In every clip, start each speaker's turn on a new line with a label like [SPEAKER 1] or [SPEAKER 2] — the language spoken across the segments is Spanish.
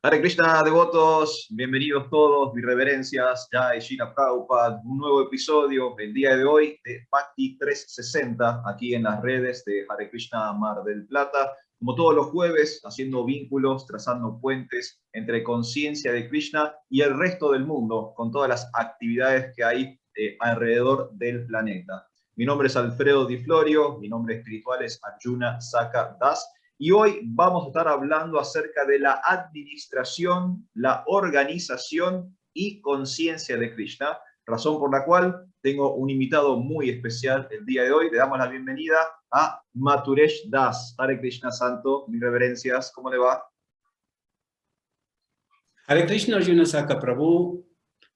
[SPEAKER 1] Hare Krishna, devotos, bienvenidos todos, mis reverencias, Jai Shila Prabhupada, un nuevo episodio el día de hoy de Bhakti 360, aquí en las redes de Hare Krishna Mar del Plata, como todos los jueves, haciendo vínculos, trazando puentes entre conciencia de Krishna y el resto del mundo, con todas las actividades que hay alrededor del planeta. Mi nombre es Alfredo Di Florio, mi nombre espiritual es Arjuna Saka Das, y hoy vamos a estar hablando acerca de la administración, la organización y conciencia de Krishna, razón por la cual tengo un invitado muy especial el día de hoy. Le damos la bienvenida a Mathuresh Das. Hare Krishna Santo, mis reverencias, ¿cómo le va?
[SPEAKER 2] Hare Krishna, Arjuna Saka Prabhu,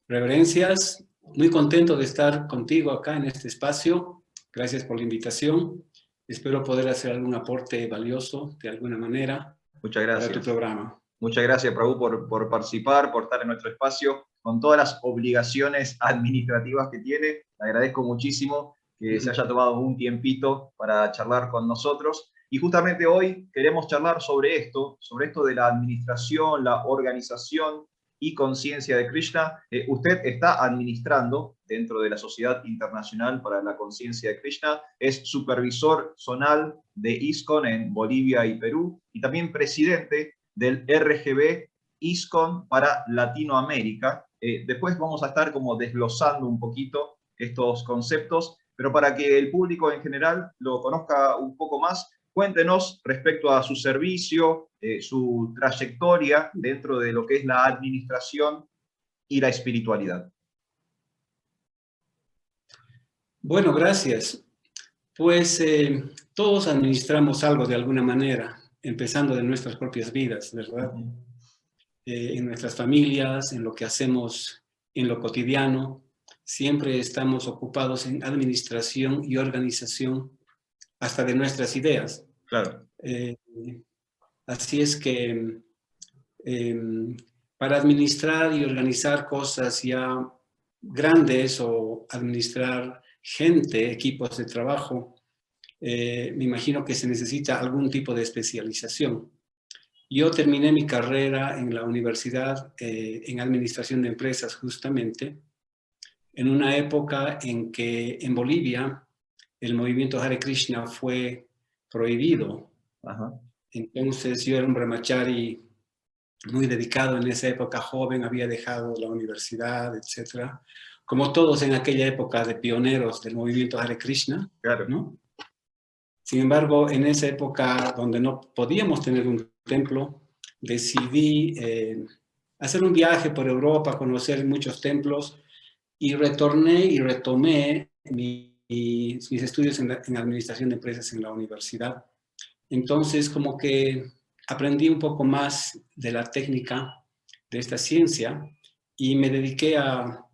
[SPEAKER 2] reverencias, muy contento de estar contigo acá en este espacio. Gracias por la invitación. Espero poder hacer algún aporte valioso de alguna manera.
[SPEAKER 1] Muchas gracias.
[SPEAKER 2] Para tu programa.
[SPEAKER 1] Muchas gracias, Prabhu, por participar, por estar en nuestro espacio, con todas las obligaciones administrativas que tiene. Le agradezco muchísimo que se haya tomado un tiempito para charlar con nosotros. Y justamente hoy queremos charlar sobre esto de la administración, la organización y conciencia de Krishna. Usted está administrando dentro de la Sociedad Internacional para la Conciencia de Krishna, es supervisor zonal de ISKCON en Bolivia y Perú, y también presidente del RGB ISKCON para Latinoamérica. Después vamos a estar como desglosando un poquito estos conceptos, pero para que el público en general lo conozca un poco más, cuéntenos respecto a su servicio, su trayectoria dentro de lo que es la administración y la espiritualidad.
[SPEAKER 2] Bueno, gracias. Pues todos administramos algo de alguna manera, empezando de nuestras propias vidas, ¿verdad? En nuestras familias, en lo que hacemos en lo cotidiano, siempre estamos ocupados en administración y organización hasta de nuestras ideas.
[SPEAKER 1] Claro.
[SPEAKER 2] Así es que para administrar y organizar cosas ya grandes o administrar gente, equipos de trabajo, me imagino que se necesita algún tipo de especialización. Yo terminé mi carrera en la universidad en administración de empresas justamente, en una época en que en Bolivia el movimiento Hare Krishna fue prohibido.
[SPEAKER 1] Ajá.
[SPEAKER 2] Entonces yo era un brahmachari muy dedicado en esa época, joven, había dejado la universidad, etc. Como todos en aquella época de pioneros del movimiento Hare Krishna,
[SPEAKER 1] claro,
[SPEAKER 2] ¿no? Sin embargo, en esa época donde no podíamos tener un templo, decidí hacer un viaje por Europa, conocer muchos templos, y retorné y retomé mis estudios en administración de empresas en la universidad. Entonces, como que aprendí un poco más de la técnica de esta ciencia y me dediqué a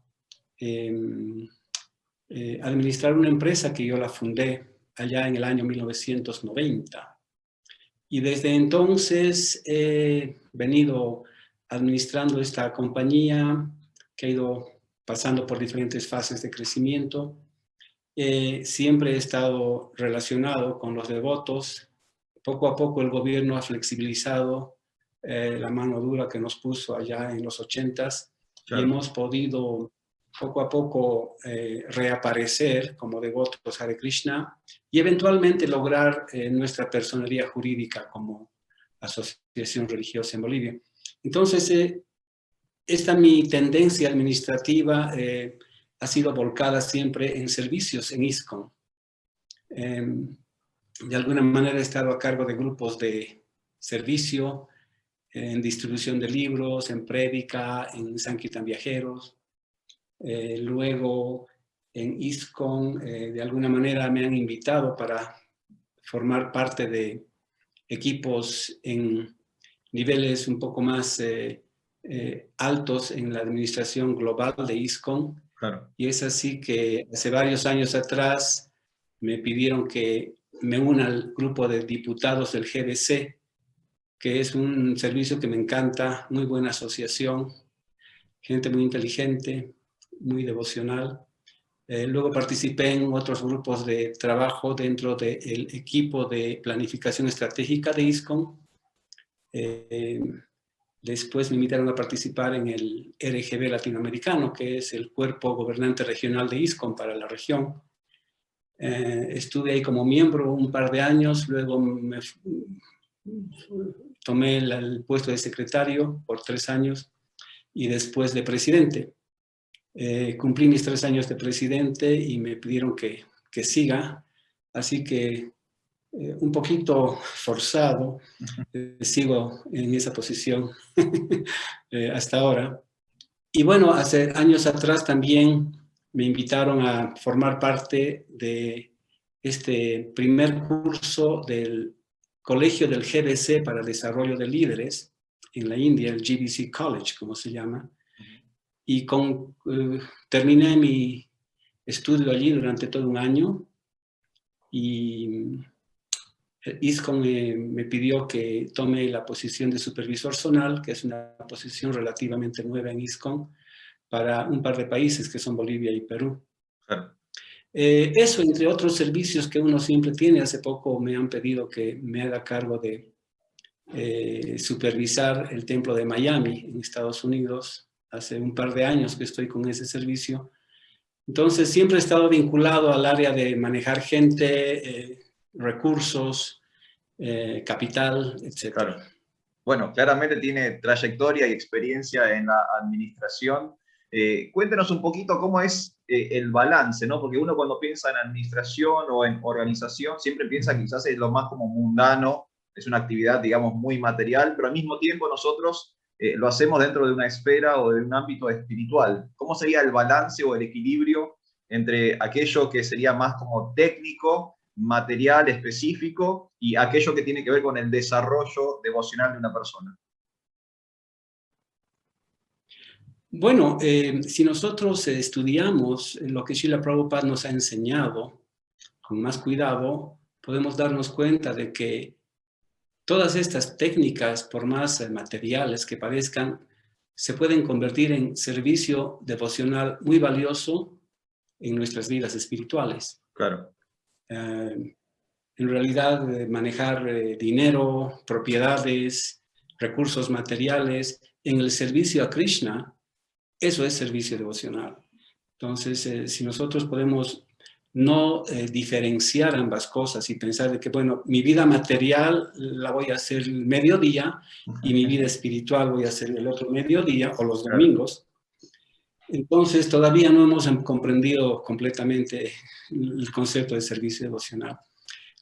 [SPEAKER 2] administrar una empresa que yo la fundé allá en el año 1990. Y desde entonces he venido administrando esta compañía que ha ido pasando por diferentes fases de crecimiento. Siempre he estado relacionado con los devotos. Poco a poco el gobierno ha flexibilizado la mano dura que nos puso allá en los 80s, claro. Y hemos podido poco a poco reaparecer como devotos Hare Krishna y eventualmente lograr nuestra personería jurídica como asociación religiosa en Bolivia. Entonces, esta mi tendencia administrativa ha sido volcada siempre en servicios en ISKCON. De alguna manera he estado a cargo de grupos de servicio, en distribución de libros, en prédica, en Sankirtan Viajeros. Luego en ISKCON de alguna manera me han invitado para formar parte de equipos en niveles un poco más altos en la administración global de ISKCON. Claro. Y es así que hace varios años atrás me pidieron que me una al grupo de diputados del GBC, que es un servicio que me encanta, muy buena asociación, gente muy inteligente, muy devocional. Luego participé en otros grupos de trabajo dentro del equipo de planificación estratégica de ISKCON. Después me invitaron a participar en el RGB latinoamericano, que es el cuerpo gobernante regional de ISKCON para la región. Estuve ahí como miembro un par de años, luego tomé el puesto de secretario por 3 años y después de presidente. Cumplí mis 3 años de presidente y me pidieron que siga, así que un poquito forzado, sigo en esa posición hasta ahora. Y bueno, hace años atrás también me invitaron a formar parte de este primer curso del Colegio del GBC para el Desarrollo de Líderes en la India, el GBC College, como se llama. Y terminé mi estudio allí durante todo un año y ISKCON me pidió que tome la posición de supervisor zonal, que es una posición relativamente nueva en ISKCON, para un par de países que son Bolivia y Perú.
[SPEAKER 1] Claro.
[SPEAKER 2] Eso, entre otros servicios que uno siempre tiene. Hace poco me han pedido que me haga cargo de supervisar el templo de Miami en Estados Unidos. Hace un par de años que estoy con ese servicio. Entonces siempre he estado vinculado al área de manejar gente, recursos, capital, etc.
[SPEAKER 1] Claro. Bueno, claramente tiene trayectoria y experiencia en la administración. Cuéntenos un poquito cómo es el balance, ¿no? Porque uno cuando piensa en administración o en organización siempre piensa quizás es lo más como mundano, es una actividad, digamos, muy material, pero al mismo tiempo nosotros lo hacemos dentro de una esfera o de un ámbito espiritual. ¿Cómo sería el balance o el equilibrio entre aquello que sería más como técnico, material específico y aquello que tiene que ver con el desarrollo devocional de una persona?
[SPEAKER 2] Bueno, si nosotros estudiamos lo que Srila Prabhupada nos ha enseñado con más cuidado, podemos darnos cuenta de que todas estas técnicas, por más materiales que parezcan, se pueden convertir en servicio devocional muy valioso en nuestras vidas espirituales.
[SPEAKER 1] Claro.
[SPEAKER 2] En realidad, manejar dinero, propiedades, recursos materiales en el servicio a Krishna, eso es servicio devocional. Entonces, si nosotros podemos no diferenciar ambas cosas y pensar de que, bueno, mi vida material la voy a hacer el mediodía y mi vida espiritual voy a hacer el otro mediodía o los domingos, entonces todavía no hemos comprendido completamente el concepto de servicio devocional.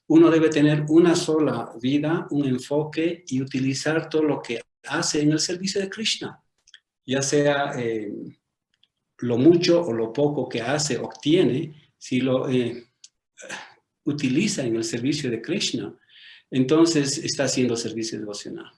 [SPEAKER 2] Uno debe tener una sola vida, un enfoque y utilizar todo lo que hace en el servicio de Krishna, ya sea lo mucho o lo poco que hace, obtiene, si lo utiliza en el servicio de Krishna, entonces está haciendo servicio devocional.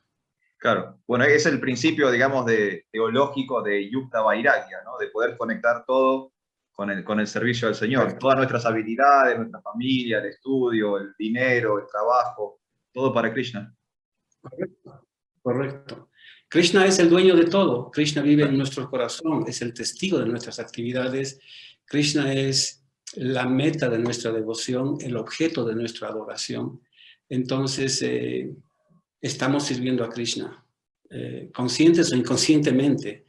[SPEAKER 1] Claro. Bueno, es el principio, digamos, teológico de Yukta Vairagya, ¿no? De poder conectar todo con el servicio del Señor.
[SPEAKER 2] Correcto.
[SPEAKER 1] Todas nuestras habilidades, nuestra familia, el estudio, el dinero, el trabajo, todo para Krishna.
[SPEAKER 2] Correcto. Correcto. Krishna es el dueño de todo. Krishna vive en nuestro corazón, es el testigo de nuestras actividades. Krishna es la meta de nuestra devoción, el objeto de nuestra adoración. Entonces, estamos sirviendo a Krishna, conscientes o inconscientemente.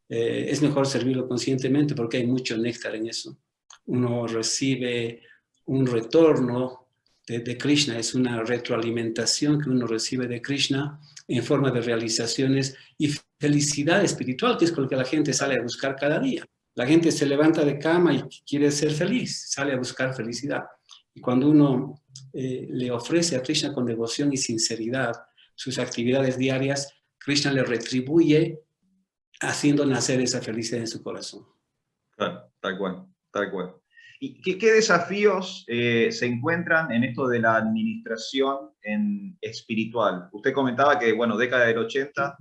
[SPEAKER 2] Es mejor servirlo conscientemente porque hay mucho néctar en eso. Uno recibe un retorno de Krishna, es una retroalimentación que uno recibe de Krishna en forma de realizaciones y felicidad espiritual, que es lo que la gente sale a buscar cada día. La gente se levanta de cama y quiere ser feliz, sale a buscar felicidad. Y cuando uno le ofrece a Krishna con devoción y sinceridad sus actividades diarias, Krishna le retribuye haciendo nacer esa felicidad en su corazón.
[SPEAKER 1] Claro, tal cual, tal cual. ¿Y qué desafíos se encuentran en esto de la administración espiritual? Usted comentaba que, bueno, década del 80,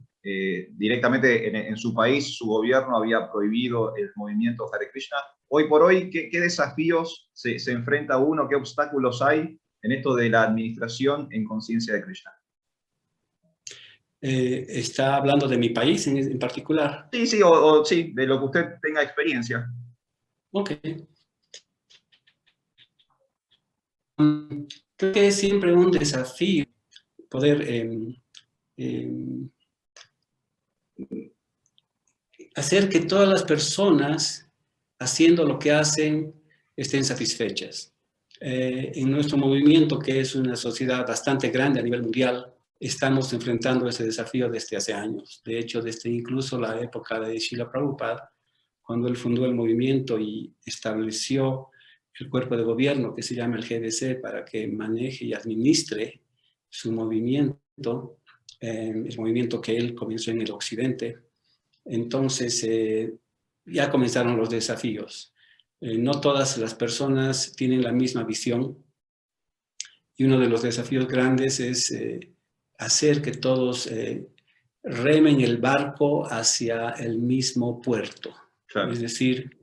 [SPEAKER 1] directamente en su país, su gobierno había prohibido el movimiento Hare Krishna. Hoy por hoy, ¿qué desafíos se enfrenta uno? ¿Qué obstáculos hay en esto de la administración en conciencia de Krishna?
[SPEAKER 2] ¿Está hablando de mi país en particular?
[SPEAKER 1] Sí, sí, sí, de lo que usted tenga experiencia.
[SPEAKER 2] Ok. Creo que es siempre un desafío poder hacer que todas las personas haciendo lo que hacen estén satisfechas. En nuestro movimiento, que es una sociedad bastante grande a nivel mundial, estamos enfrentando ese desafío desde hace años. De hecho, desde incluso la época de Srila Prabhupada, cuando él fundó el movimiento y estableció el cuerpo de gobierno que se llama el GDC para que maneje y administre su movimiento, el movimiento que él comenzó en el occidente. Entonces, ya comenzaron los desafíos. No todas las personas tienen la misma visión y uno de los desafíos grandes es hacer que todos remen el barco hacia el mismo puerto. Claro. Es decir,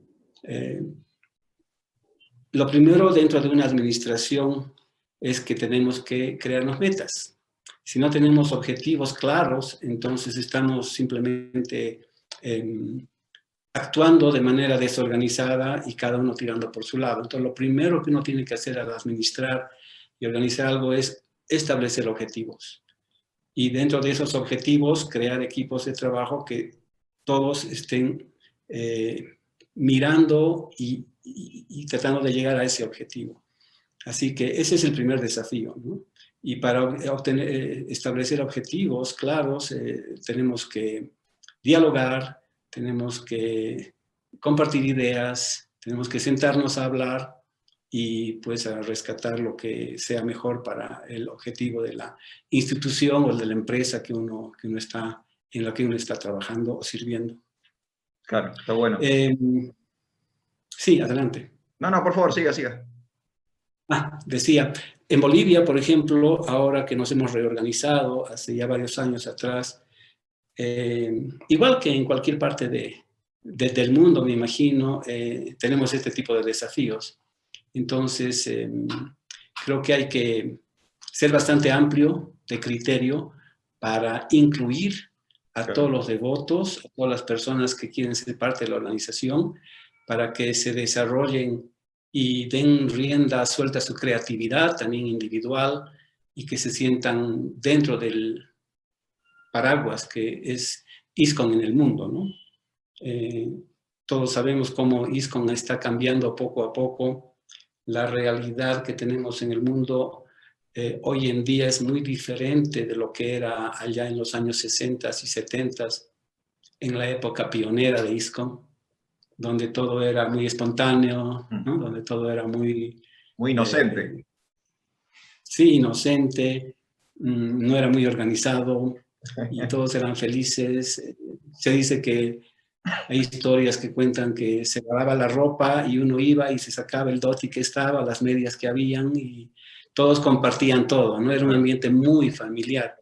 [SPEAKER 2] lo primero dentro de una administración es que tenemos que crearnos metas. Si no tenemos objetivos claros, entonces estamos simplemente actuando de manera desorganizada y cada uno tirando por su lado. Entonces, lo primero que uno tiene que hacer al administrar y organizar algo es establecer objetivos. Y dentro de esos objetivos, crear equipos de trabajo que todos estén mirando y tratando de llegar a ese objetivo. Así que ese es el primer desafío, ¿no? Y para establecer objetivos claros, tenemos que dialogar, tenemos que compartir ideas, tenemos que sentarnos a hablar y pues a rescatar lo que sea mejor para el objetivo de la institución o de la empresa que uno está, en la que uno está trabajando o sirviendo.
[SPEAKER 1] Claro, está bueno.
[SPEAKER 2] Sí, adelante.
[SPEAKER 1] No, por favor, siga.
[SPEAKER 2] Decía, en Bolivia, por ejemplo, ahora que nos hemos reorganizado hace ya varios años atrás, igual que en cualquier parte del mundo, me imagino, tenemos este tipo de desafíos. Entonces, creo que hay que ser bastante amplio de criterio para incluir a todos los devotos, a todas las personas que quieren ser parte de la organización, para que se desarrollen y den rienda suelta a su creatividad, también individual, y que se sientan dentro del paraguas que es ISKCON en el mundo, ¿no? Todos sabemos cómo ISKCON está cambiando poco a poco. La realidad que tenemos en el mundo hoy en día es muy diferente de lo que era allá en los años 60 y 70, en la época pionera de ISKCON, donde todo era muy espontáneo, ¿no? Donde todo era muy
[SPEAKER 1] inocente.
[SPEAKER 2] Sí, inocente, no era muy organizado y todos eran felices. Se dice que hay historias que cuentan que se lavaba la ropa y uno iba y se sacaba el doti que estaba, las medias que habían y todos compartían todo, ¿no? Era un ambiente muy familiar.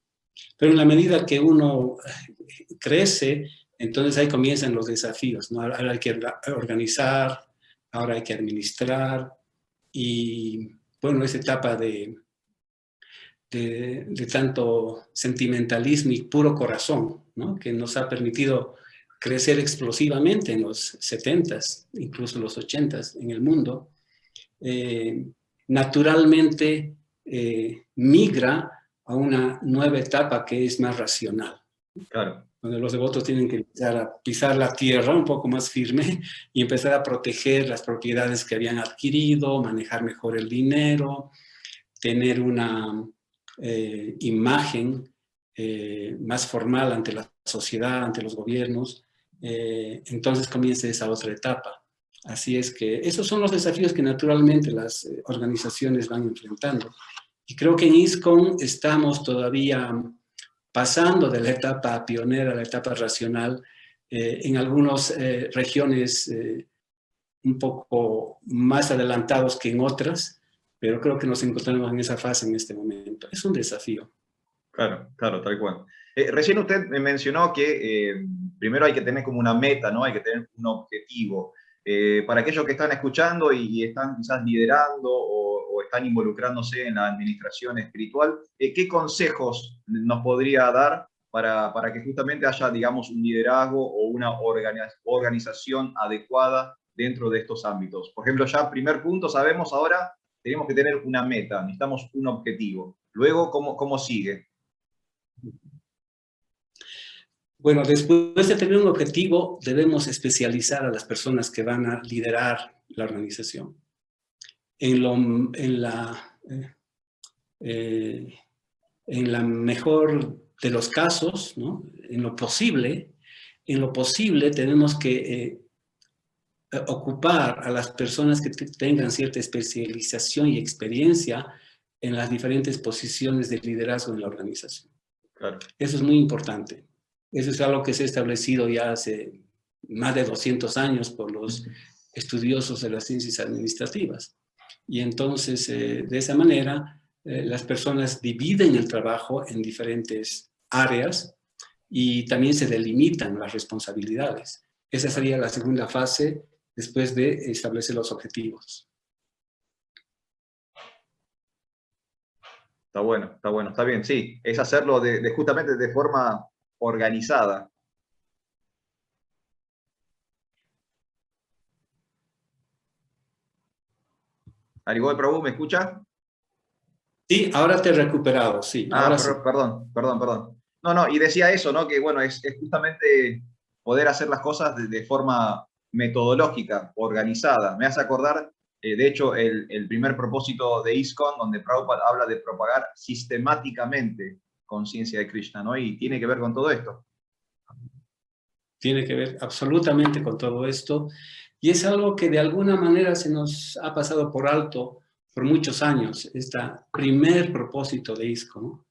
[SPEAKER 2] Pero en la medida que uno crece, entonces ahí comienzan los desafíos, ¿no? Ahora hay que organizar, ahora hay que administrar y, bueno, esa etapa de tanto sentimentalismo y puro corazón, ¿no? Que nos ha permitido crecer explosivamente en los 70s, incluso los 80s en el mundo, naturalmente migra a una nueva etapa que es más racional.
[SPEAKER 1] Claro.
[SPEAKER 2] Donde los devotos tienen que empezar a pisar la tierra un poco más firme y empezar a proteger las propiedades que habían adquirido, manejar mejor el dinero, tener una imagen más formal ante la sociedad, ante los gobiernos. Entonces comienza esa otra etapa. Así es que esos son los desafíos que naturalmente las organizaciones van enfrentando. Y creo que en ISKCON estamos todavía pasando de la etapa pionera a la etapa racional, en algunas regiones un poco más adelantados que en otras, pero creo que nos encontramos en esa fase en este momento. Es un desafío.
[SPEAKER 1] Claro, tal cual. Recién usted me mencionó que primero hay que tener como una meta, ¿no? Hay que tener un objetivo. Para aquellos que están escuchando y están quizás liderando o están involucrándose en la administración espiritual, ¿qué consejos nos podría dar para que justamente haya, digamos, un liderazgo o una organización adecuada dentro de estos ámbitos? Por ejemplo, ya primer punto, sabemos ahora, tenemos que tener una meta, necesitamos un objetivo. Luego, ¿cómo sigue?
[SPEAKER 2] Bueno, después de tener un objetivo, debemos especializar a las personas que van a liderar la organización. En la mejor de los casos, ¿no? En lo posible tenemos que ocupar a las personas que tengan cierta especialización y experiencia en las diferentes posiciones de liderazgo en la organización.
[SPEAKER 1] Claro.
[SPEAKER 2] Eso es muy importante. Eso es algo que se ha establecido ya hace más de 200 años por los estudiosos de las ciencias administrativas. Y entonces, de esa manera, las personas dividen el trabajo en diferentes áreas y también se delimitan las responsabilidades. Esa sería la segunda fase después de establecer los objetivos.
[SPEAKER 1] Está bueno, está bien, sí. Es hacerlo justamente de forma organizada. Arigoy Prabhu, ¿me escucha?
[SPEAKER 2] Sí, ahora te he recuperado, sí. Ahora sí.
[SPEAKER 1] Perdón. No, y decía eso, ¿no? Que bueno, es justamente poder hacer las cosas de forma metodológica, organizada. Me hace acordar, de hecho, el primer propósito de ISKCON, donde Prabhupada habla de propagar sistemáticamente conciencia de Krishna, ¿no? Y tiene que ver con todo esto.
[SPEAKER 2] Tiene que ver absolutamente con todo esto. Y es algo que de alguna manera se nos ha pasado por alto por muchos años, este primer propósito de ISKCON, ¿no?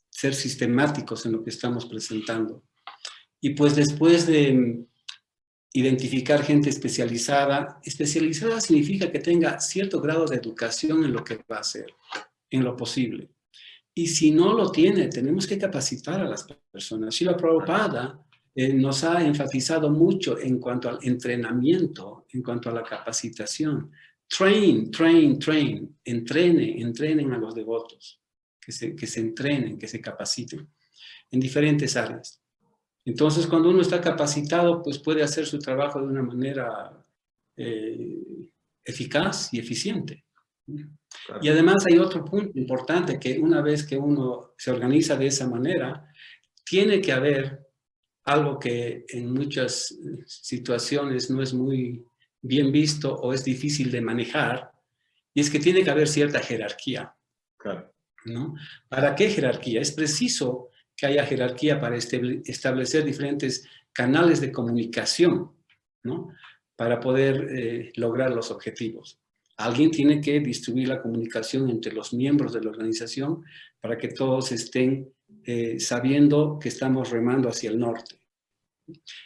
[SPEAKER 2] Ser sistemáticos en lo que estamos presentando. Y pues después de identificar gente especializada significa que tenga cierto grado de educación en lo que va a hacer, en lo posible. Y si no lo tiene, tenemos que capacitar a las personas. Srila Prabhupada nos ha enfatizado mucho en cuanto al entrenamiento, en cuanto a la capacitación. Train. Entrenen a los devotos, que se entrenen, que se capaciten en diferentes áreas. Entonces, cuando uno está capacitado, pues puede hacer su trabajo de una manera eficaz y eficiente. Claro. Y además hay otro punto importante, que una vez que uno se organiza de esa manera, tiene que haber algo que en muchas situaciones no es muy bien visto o es difícil de manejar, y es que tiene que haber cierta jerarquía.
[SPEAKER 1] Claro.
[SPEAKER 2] ¿No? ¿Para qué jerarquía? Es preciso que haya jerarquía para establecer diferentes canales de comunicación, ¿no? Para poder lograr los objetivos. Alguien tiene que distribuir la comunicación entre los miembros de la organización para que todos estén sabiendo que estamos remando hacia el norte.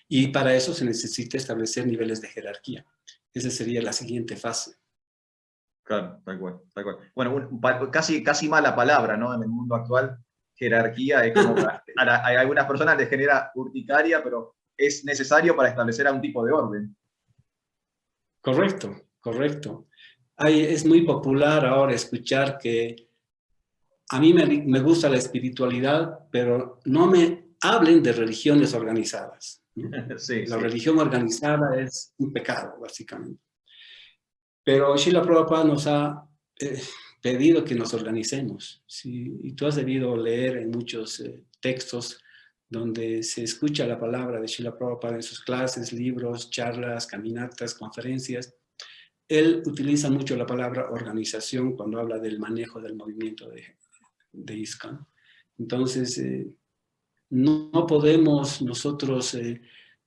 [SPEAKER 2] Y para eso se necesita establecer niveles de jerarquía. Esa sería la siguiente fase.
[SPEAKER 1] Claro, tal cual. Bueno, casi mala palabra, ¿no? En el mundo actual, jerarquía es como a algunas personas les genera urticaria, pero es necesario para establecer algún tipo de orden.
[SPEAKER 2] Correcto. Es muy popular ahora escuchar que a mí me gusta la espiritualidad, pero no me hablen de religiones organizadas, ¿no? La religión organizada es un pecado, básicamente. Pero Srila Prabhupada nos ha pedido que nos organicemos, ¿sí? Y tú has debido leer en muchos textos donde se escucha la palabra de Srila Prabhupada en sus clases, libros, charlas, caminatas, conferencias. Él utiliza mucho la palabra organización cuando habla del manejo del movimiento de ISKCON. Entonces, no podemos nosotros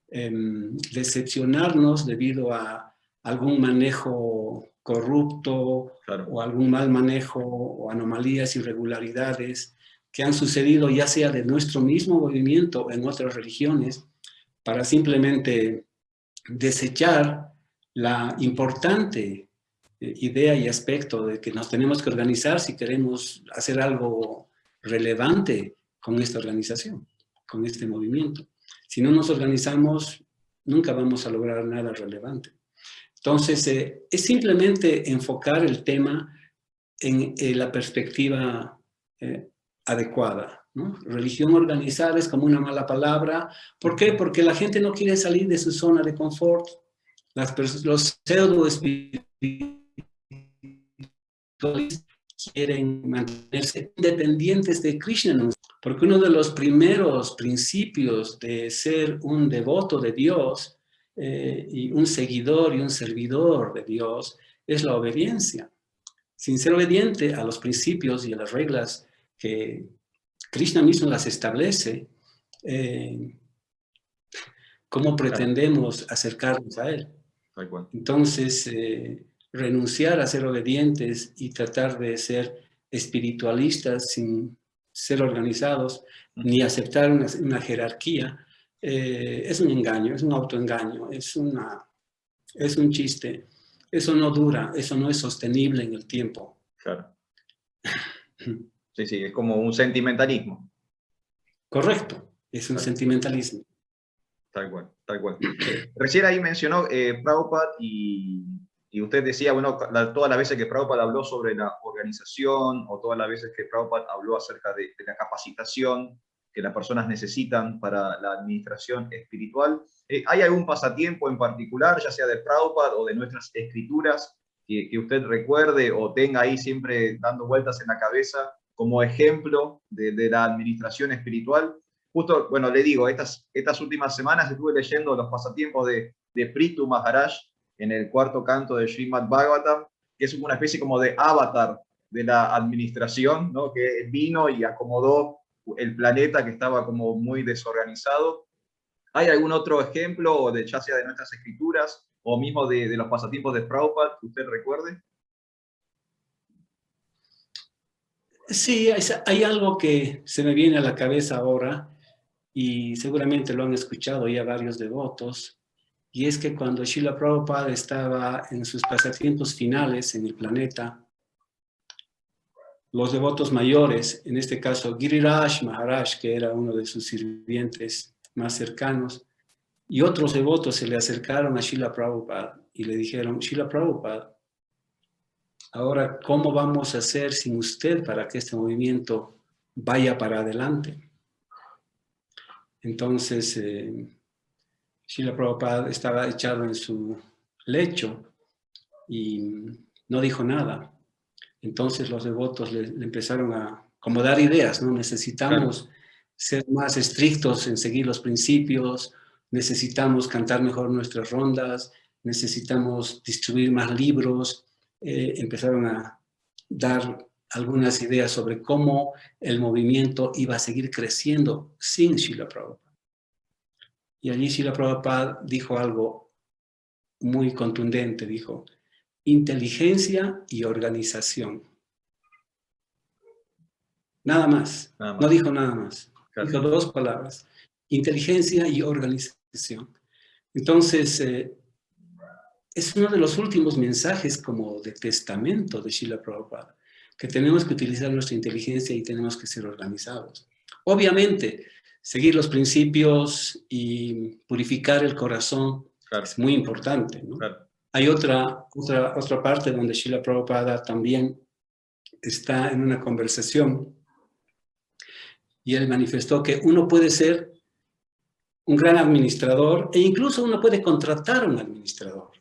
[SPEAKER 2] decepcionarnos debido a algún manejo corrupto, claro, o algún mal manejo o anomalías, irregularidades que han sucedido ya sea de nuestro mismo movimiento o en otras religiones, para simplemente desechar la importante idea y aspecto de que nos tenemos que organizar si queremos hacer algo relevante con esta organización, con este movimiento. Si no nos organizamos, nunca vamos a lograr nada relevante. Entonces, es simplemente enfocar el tema en la perspectiva adecuada, ¿no? Religión organizada es como una mala palabra. ¿Por qué? Porque la gente no quiere salir de su zona de confort. Los pseudo espiritualistas quieren mantenerse independientes de Krishna, porque uno de los primeros principios de ser un devoto de Dios y un seguidor y un servidor de Dios es la obediencia. Sin ser obediente a los principios y a las reglas que Krishna mismo las establece, ¿cómo pretendemos acercarnos a Él? Entonces, renunciar a ser obedientes y tratar de ser espiritualistas sin ser organizados, ni aceptar una jerarquía, es un engaño, es un autoengaño, es un chiste. Eso no dura, eso no es sostenible en el tiempo.
[SPEAKER 1] Claro. Sí, sí, es como un sentimentalismo.
[SPEAKER 2] Correcto, es un sentimentalismo.
[SPEAKER 1] Tal cual, tal cual. Recién ahí mencionó Prabhupada y usted decía, bueno, todas las veces que Prabhupada habló sobre la organización o todas las veces que Prabhupada habló acerca de la capacitación que las personas necesitan para la administración espiritual, ¿hay algún pasatiempo en particular, ya sea de Prabhupada o de nuestras escrituras, que usted recuerde o tenga ahí siempre dando vueltas en la cabeza como ejemplo de la administración espiritual? Justo, bueno, le digo, estas últimas semanas estuve leyendo los pasatiempos de Prithu Maharaj en el cuarto canto de Srimad Bhagavatam, que es una especie como de avatar de la administración, ¿no? Que vino y acomodó el planeta que estaba como muy desorganizado. ¿Hay algún otro ejemplo, ya sea de nuestras escrituras o mismo de los pasatiempos de Prabhupada que usted recuerde?
[SPEAKER 2] Sí, hay algo que se me viene a la cabeza ahora, y seguramente lo han escuchado ya varios devotos, y es que cuando Srila Prabhupada estaba en sus pasatiempos finales en el planeta, los devotos mayores, en este caso Giriraj Maharaj, que era uno de sus sirvientes más cercanos, y otros devotos se le acercaron a Srila Prabhupada y le dijeron: Srila Prabhupada, ahora, ¿cómo vamos a hacer sin usted para que este movimiento vaya para adelante? Entonces, Srila Prabhupada estaba echado en su lecho y no dijo nada. Entonces los devotos le empezaron a como dar ideas, ¿no? Necesitamos ser más estrictos en seguir los principios, necesitamos cantar mejor nuestras rondas, necesitamos distribuir más libros. Empezaron a dar algunas ideas sobre cómo el movimiento iba a seguir creciendo sin Srila Prabhupada. Y allí Srila Prabhupada dijo algo muy contundente, dijo: inteligencia y organización. Nada más. No dijo nada más. Claro. Dijo dos palabras: inteligencia y organización. Entonces, es uno de los últimos mensajes como de testamento de Srila Prabhupada, que tenemos que utilizar nuestra inteligencia y tenemos que ser organizados. Obviamente, seguir los principios y purificar el corazón es muy importante, ¿no? Hay otra parte donde Srila Prabhupada también está en una conversación y él manifestó que uno puede ser un gran administrador e incluso uno puede contratar a un administrador.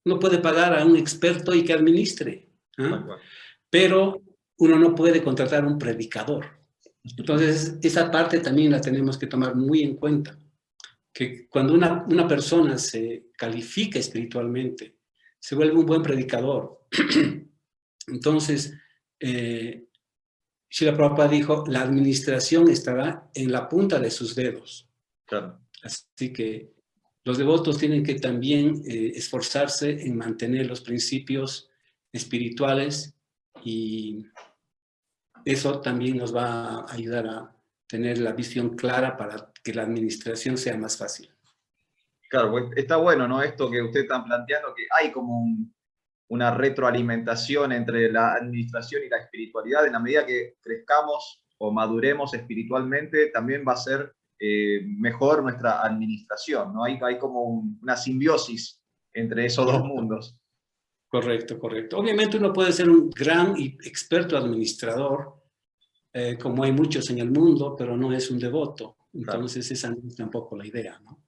[SPEAKER 2] Uno puede pagar a un experto y que administre, ¿eh? Pero uno no puede contratar a un predicador. Entonces, esa parte también la tenemos que tomar muy en cuenta. Que cuando una persona se califica espiritualmente, se vuelve un buen predicador. Entonces, Srila Prabhupada dijo: la administración estará en la punta de sus dedos. Claro. Así que los devotos tienen que también esforzarse en mantener los principios espirituales, y eso también nos va a ayudar a tener la visión clara para que la administración sea más fácil.
[SPEAKER 1] Claro, pues está bueno, ¿no? Esto que usted está planteando, que hay como una retroalimentación entre la administración y la espiritualidad. En la medida que crezcamos o maduremos espiritualmente, también va a ser mejor nuestra administración, ¿no? Hay como una simbiosis entre esos dos mundos.
[SPEAKER 2] Correcto, correcto. Obviamente uno puede ser un gran y experto administrador, como hay muchos en el mundo, pero no es un devoto. Entonces esa no es tampoco la idea, ¿no?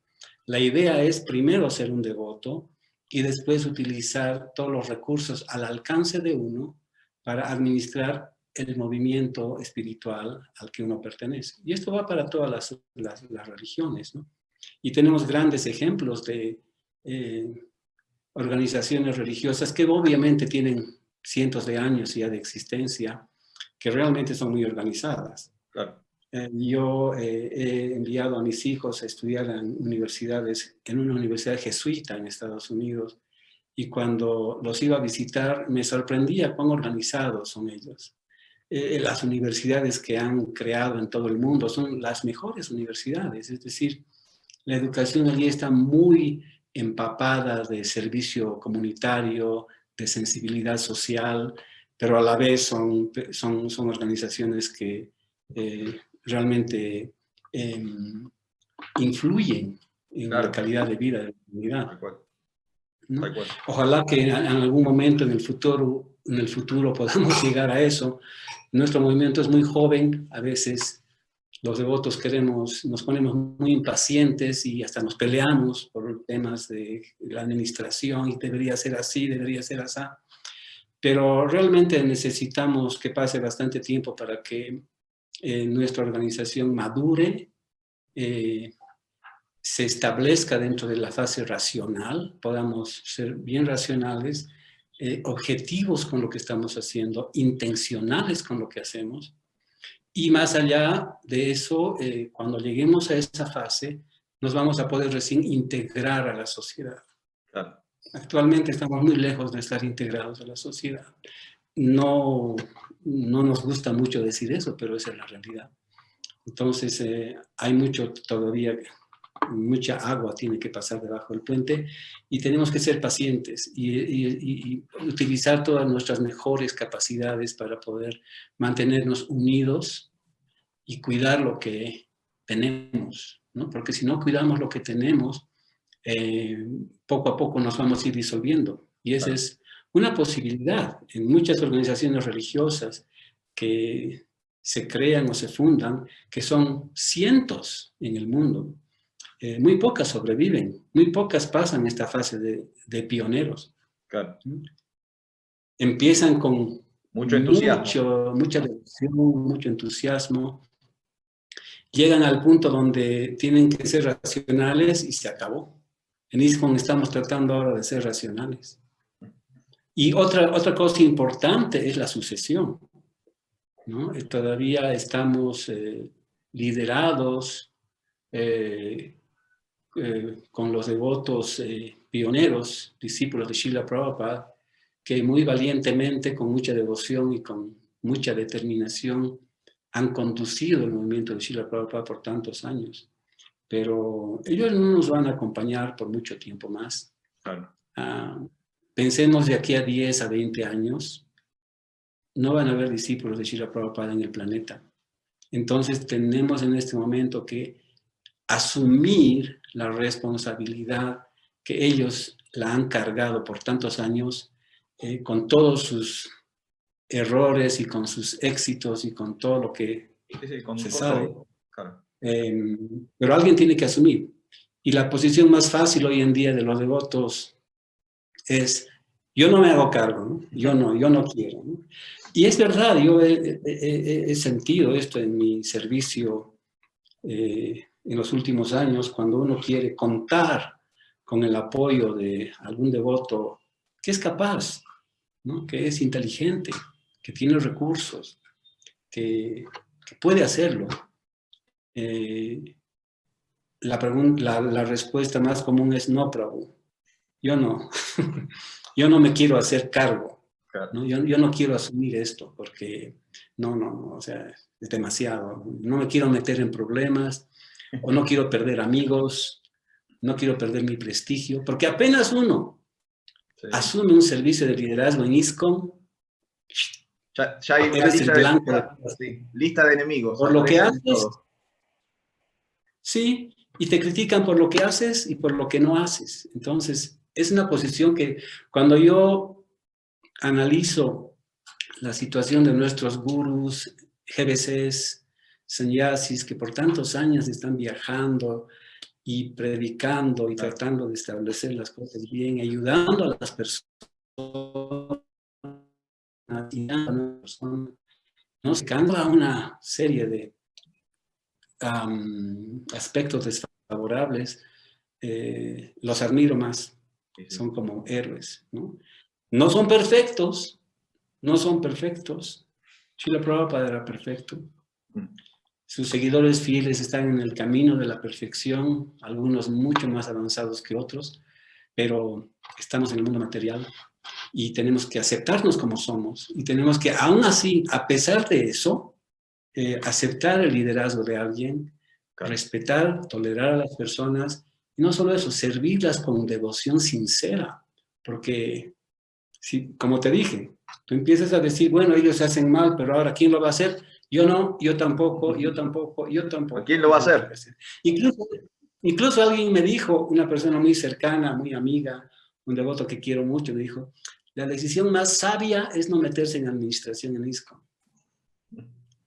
[SPEAKER 2] La idea es primero ser un devoto y después utilizar todos los recursos al alcance de uno para administrar el movimiento espiritual al que uno pertenece. Y esto va para todas las religiones, ¿no? Y tenemos grandes ejemplos de organizaciones religiosas que obviamente tienen cientos de años ya de existencia, que realmente son muy organizadas.
[SPEAKER 1] Claro.
[SPEAKER 2] Yo he enviado a mis hijos a estudiar en una universidad jesuita en Estados Unidos, y cuando los iba a visitar me sorprendía cuán organizados son ellos. Las universidades que han creado en todo el mundo son las mejores universidades, es decir, la educación allí está muy empapada de servicio comunitario, de sensibilidad social, pero a la vez son organizaciones que realmente influyen en
[SPEAKER 1] Claro.
[SPEAKER 2] la calidad de vida de la comunidad.
[SPEAKER 1] Tal cual.
[SPEAKER 2] ¿No?
[SPEAKER 1] Tal cual.
[SPEAKER 2] Ojalá que en algún momento en el futuro podamos llegar a eso. Nuestro movimiento es muy joven, a veces los devotos nos ponemos muy impacientes y hasta nos peleamos por temas de la administración y debería ser así, debería ser así. Pero realmente necesitamos que pase bastante tiempo para que nuestra organización madure, se establezca dentro de la fase racional, podamos ser bien racionales, objetivos con lo que estamos haciendo, intencionales con lo que hacemos. Y más allá de eso, cuando lleguemos a esa fase, nos vamos a poder recién integrar a la sociedad.
[SPEAKER 1] Claro.
[SPEAKER 2] Actualmente estamos muy lejos de estar integrados a la sociedad. No nos gusta mucho decir eso, pero esa es la realidad. Entonces, hay mucha agua tiene que pasar debajo del puente y tenemos que ser pacientes y utilizar todas nuestras mejores capacidades para poder mantenernos unidos y cuidar lo que tenemos, ¿no? Porque si no cuidamos lo que tenemos, poco a poco nos vamos a ir disolviendo. Y esa es una posibilidad en muchas organizaciones religiosas que se crean o se fundan, que son cientos en el mundo. Muy pocas sobreviven, muy pocas pasan esta fase de pioneros.
[SPEAKER 1] Claro.
[SPEAKER 2] Empiezan con
[SPEAKER 1] mucho entusiasmo,
[SPEAKER 2] mucha devoción, mucho entusiasmo. Llegan al punto donde tienen que ser racionales y se acabó. En ISKCON estamos tratando ahora de ser racionales. Y otra cosa importante es la sucesión, ¿no? Todavía estamos liderados con los devotos pioneros, discípulos de Srila Prabhupada, que muy valientemente, con mucha devoción y con mucha determinación, han conducido el movimiento de Srila Prabhupada por tantos años. Pero ellos no nos van a acompañar por mucho tiempo más.
[SPEAKER 1] Claro.
[SPEAKER 2] Pensemos de aquí a 10 a 20 años, no van a haber discípulos de Srila Prabhupada en el planeta. Entonces tenemos en este momento que asumir la responsabilidad que ellos la han cargado por tantos años, con todos sus errores y con sus éxitos y con todo lo que se sabe.
[SPEAKER 1] Claro.
[SPEAKER 2] Pero alguien tiene que asumir. Y la posición más fácil hoy en día de los devotos es: yo no me hago cargo, ¿no? yo no quiero, ¿no? Y es verdad, yo he sentido esto en mi servicio en los últimos años, cuando uno quiere contar con el apoyo de algún devoto que es capaz, ¿no? Que es inteligente, que tiene recursos, que puede hacerlo. La respuesta más común es: no, Prabhu, yo no. Yo no me quiero hacer cargo, ¿no? Yo no quiero asumir esto porque no, o sea, es demasiado. No me quiero meter en problemas, o no quiero perder amigos, no quiero perder mi prestigio, porque apenas uno asume un servicio de liderazgo en ISKCON,
[SPEAKER 1] ya hay una lista de enemigos.
[SPEAKER 2] Por lo que haces, sí, y te critican por lo que haces y por lo que no haces. Entonces, es una posición que cuando yo analizo la situación de nuestros gurús, GBCs, sannyasis, que por tantos años están viajando y predicando y tratando de establecer las cosas bien, ayudando a las personas ¿no? Sacando a una serie de aspectos desfavorables, los admiro más. Son como héroes, ¿no? No son perfectos, no son perfectos. Srila Prabhupada era perfecto. Sus seguidores fieles están en el camino de la perfección, algunos mucho más avanzados que otros, pero estamos en el mundo material y tenemos que aceptarnos como somos y tenemos que, aún así, a pesar de eso, aceptar el liderazgo de alguien, respetar, tolerar a las personas y no solo eso, servirlas con devoción sincera, porque, si, como te dije, tú empiezas a decir, bueno, ellos se hacen mal, pero ahora, ¿quién lo va a hacer? Yo no, yo tampoco, yo tampoco, yo tampoco.
[SPEAKER 1] ¿Quién lo va a hacer?
[SPEAKER 2] Incluso alguien me dijo, una persona muy cercana, muy amiga, un devoto que quiero mucho, me dijo, la decisión más sabia es no meterse en administración en ISKCON.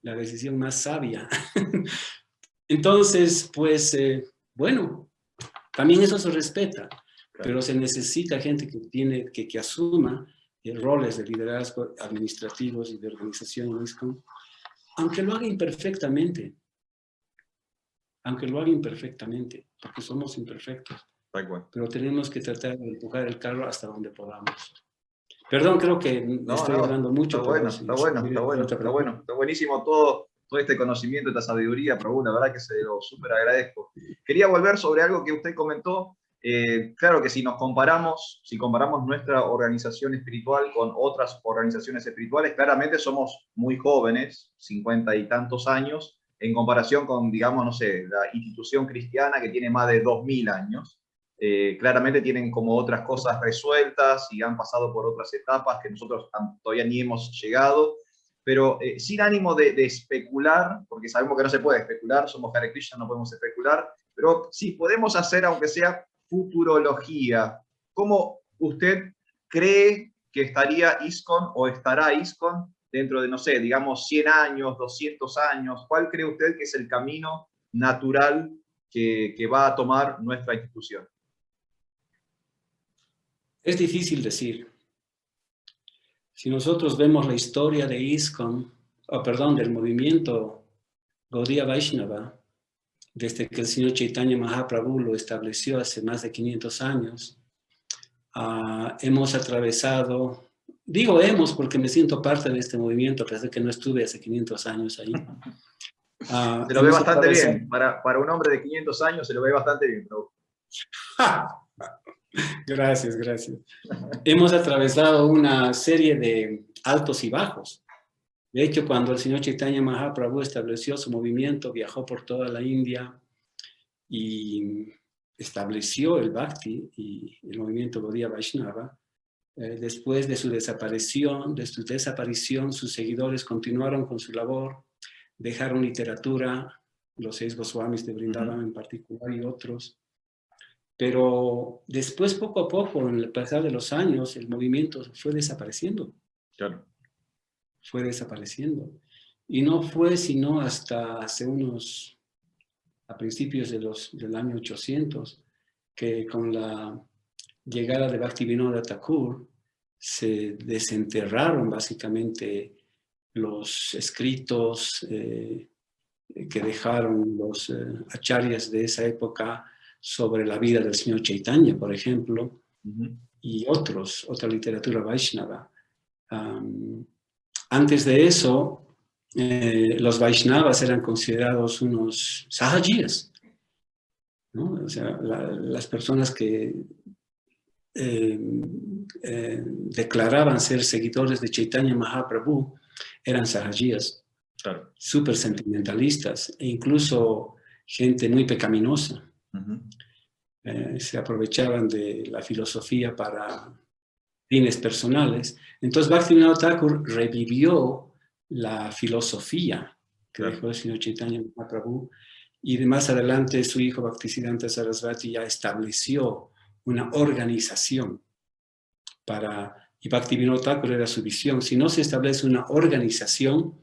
[SPEAKER 2] La decisión más sabia. Entonces, pues, bueno, también eso se respeta, pero se necesita gente que asuma roles de liderazgo administrativos y de organización en ISKCON, aunque lo haga imperfectamente. Aunque lo haga imperfectamente, porque somos imperfectos. Pero tenemos que tratar de empujar el carro hasta donde podamos. Perdón, creo que estoy hablando mucho.
[SPEAKER 1] Está buenísimo todo este conocimiento, esta sabiduría, Prabhu, la verdad que se lo súper agradezco. Quería volver sobre algo que usted comentó. Claro que si comparamos nuestra organización espiritual con otras organizaciones espirituales, claramente somos muy jóvenes, 50 y tantos años, en comparación con, digamos, no sé, la institución cristiana que tiene más de 2000 años. Claramente tienen como otras cosas resueltas y han pasado por otras etapas que nosotros todavía ni hemos llegado, pero sin ánimo de especular, porque sabemos que no se puede especular, somos Hare Krishna, no podemos especular, pero sí podemos hacer, aunque sea futurología. ¿Cómo usted cree que estaría ISKCON o estará ISKCON dentro de, no sé, digamos 100 años, 200 años? ¿Cuál cree usted que es el camino natural que va a tomar nuestra institución?
[SPEAKER 2] Es difícil decir. Si nosotros vemos la historia de ISKCON, del movimiento Gaudiya Vaishnava, desde que el señor Chaitanya Mahaprabhu lo estableció hace más de 500 años, hemos atravesado, digo hemos porque me siento parte de este movimiento, a pesar de que no estuve hace 500 años ahí.
[SPEAKER 1] Se lo ve bastante bien, para un hombre de 500 años se lo ve bastante bien, Prabhu.
[SPEAKER 2] Gracias, gracias. Hemos atravesado una serie de altos y bajos. De hecho, cuando el señor Chaitanya Mahaprabhu estableció su movimiento, viajó por toda la India y estableció el Bhakti y el movimiento Gaudiya Vaishnava. Después de su desaparición, sus seguidores continuaron con su labor, dejaron literatura, los 6 Goswamis de Vrindavan en particular y otros. Pero después, poco a poco, en el pasar de los años, el movimiento fue desapareciendo.
[SPEAKER 1] Claro.
[SPEAKER 2] Fue desapareciendo. Y no fue sino hasta hace a principios del año 800, que con la llegada de Bhaktivinoda Thakur, se desenterraron básicamente los escritos que dejaron los acharyas de esa época sobre la vida del señor Chaitanya, por ejemplo, y otra literatura Vaishnava. Antes de eso, los Vaishnavas eran considerados unos sahajiyas, ¿no? O sea, las personas que declaraban ser seguidores de Chaitanya Mahaprabhu eran sahajiyas, claro, súper sentimentalistas e incluso gente muy pecaminosa. Se aprovechaban de la filosofía para fines personales. Entonces Bhaktivinoda Thakur revivió la filosofía que dejó el señor Chaitanya Mahaprabhu, y más adelante su hijo Bhaktisiddhanta Sarasvati ya estableció una organización y Bhaktivinoda Thakur era su visión. Si no se establece una organización,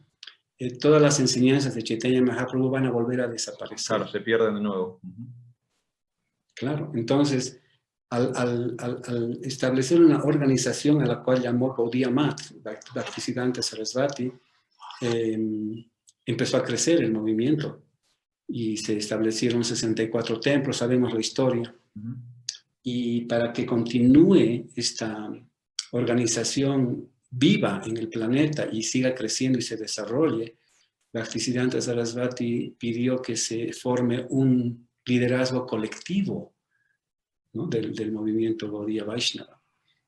[SPEAKER 2] todas las enseñanzas de Chaitanya Mahaprabhu van a volver a desaparecer.
[SPEAKER 1] Claro, se pierden de nuevo.
[SPEAKER 2] Claro, entonces al establecer una organización a la cual llamó Gaudiya Math, Bhaktisiddhanta Sarasvati, empezó a crecer el movimiento y se establecieron 64 templos, sabemos la historia. Y para que continúe esta organización viva en el planeta y siga creciendo y se desarrolle, Bhaktisiddhanta Sarasvati pidió que se forme un liderazgo colectivo, ¿no?, del movimiento Gaudiya Vaishnava.